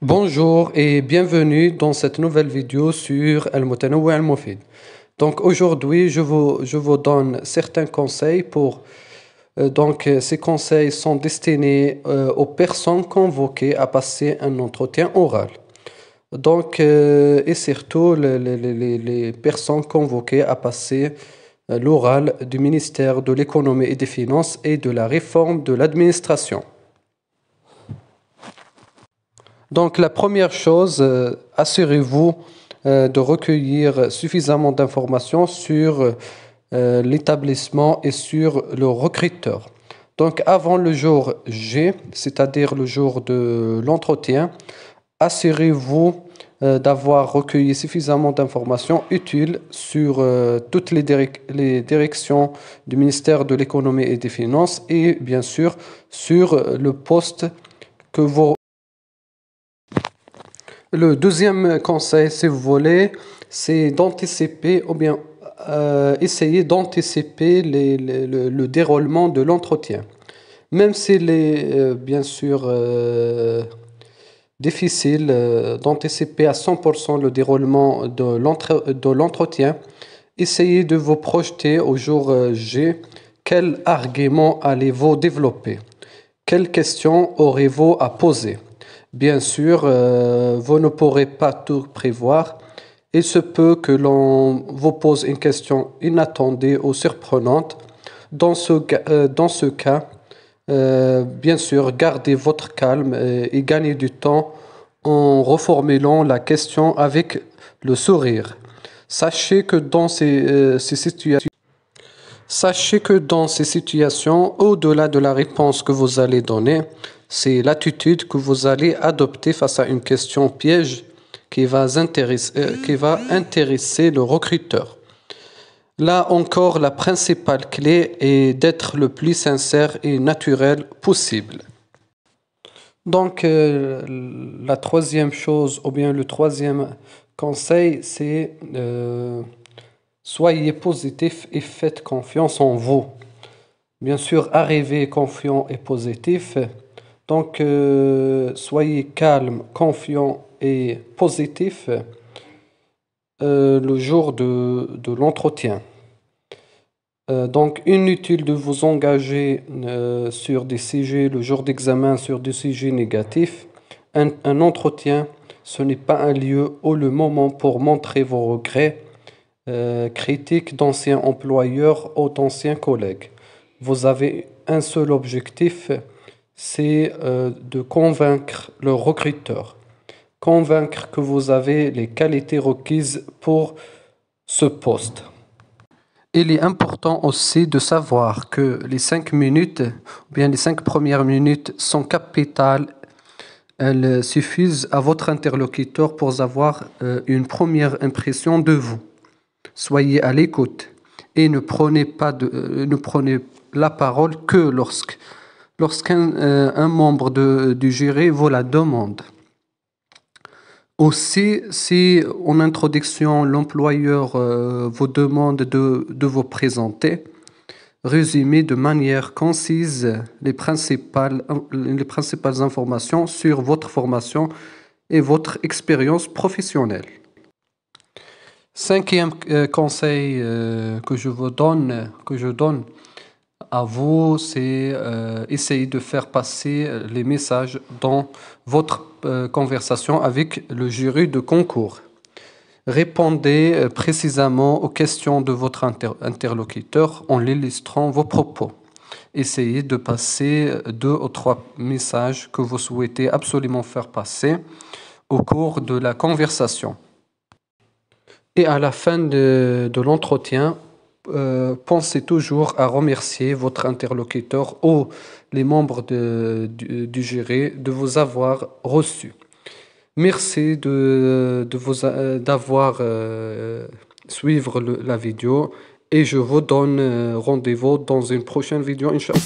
Bonjour et bienvenue dans cette nouvelle vidéo sur Al-Mutanawi Al-Mufid. Donc aujourd'hui, je vous donne certains conseils ces conseils sont destinés aux personnes convoquées à passer un entretien oral. Et surtout les personnes convoquées à passer l'oral du ministère de l'Économie et des Finances et de la réforme de l'administration. Donc la première chose, assurez-vous de recueillir suffisamment d'informations sur l'établissement et sur le recruteur. Donc avant le jour G, c'est-à-dire le jour de l'entretien, assurez-vous d'avoir recueilli suffisamment d'informations utiles sur toutes les directions du ministère de l'Économie et des Finances et bien sûr sur le poste que vous. Le deuxième conseil, si vous voulez, c'est d'anticiper ou bien essayer d'anticiper le déroulement de l'entretien. Même s'il est bien sûr difficile d'anticiper à 100% le déroulement de l'entretien, essayez de vous projeter au jour G. Quel argument allez-vous développer? Quelles questions aurez-vous à poser? Bien sûr, vous ne pourrez pas tout prévoir. Il se peut que l'on vous pose une question inattendue ou surprenante. Dans ce cas, bien sûr, gardez votre calme et gagnez du temps en reformulant la question avec le sourire. Sachez que dans ces situations, au-delà de la réponse que vous allez donner, c'est l'attitude que vous allez adopter face à une question piège qui va intéresser le recruteur. Là encore, la principale clé est d'être le plus sincère et naturel possible. Donc, la troisième chose, ou bien le troisième conseil, c'est soyez positif et faites confiance en vous. Bien sûr, arrivez confiant et positif. Donc, soyez calme, confiant et positif le jour de l'entretien. Donc, inutile de vous engager sur des sujets, le jour d'examen, sur des sujets négatifs. Un entretien, ce n'est pas un lieu ou le moment pour montrer vos regrets, critiques d'anciens employeurs ou d'anciens collègues. Vous avez un seul objectif, c'est de convaincre le recruteur, convaincre que vous avez les qualités requises pour ce poste. Il est important aussi de savoir que les 5 minutes, ou bien les 5 premières minutes sont capitales. Elles suffisent à votre interlocuteur pour avoir une première impression de vous. Soyez à l'écoute et ne prenez la parole que lorsqu'un membre du jury vous la demande. Aussi, si en introduction, l'employeur vous demande de vous présenter, résumez de manière concise les principales informations sur votre formation et votre expérience professionnelle. Cinquième conseil que je donne à vous, c'est essayer de faire passer les messages dans votre conversation avec le jury de concours. Répondez précisément aux questions de votre interlocuteur en illustrant vos propos. Essayez de passer 2 ou 3 messages que vous souhaitez absolument faire passer au cours de la conversation. Et à la fin de l'entretien, pensez toujours à remercier votre interlocuteur ou les membres du jury de vous avoir reçu. Merci d'avoir suivi la vidéo et je vous donne rendez-vous dans une prochaine vidéo, Inch'Allah.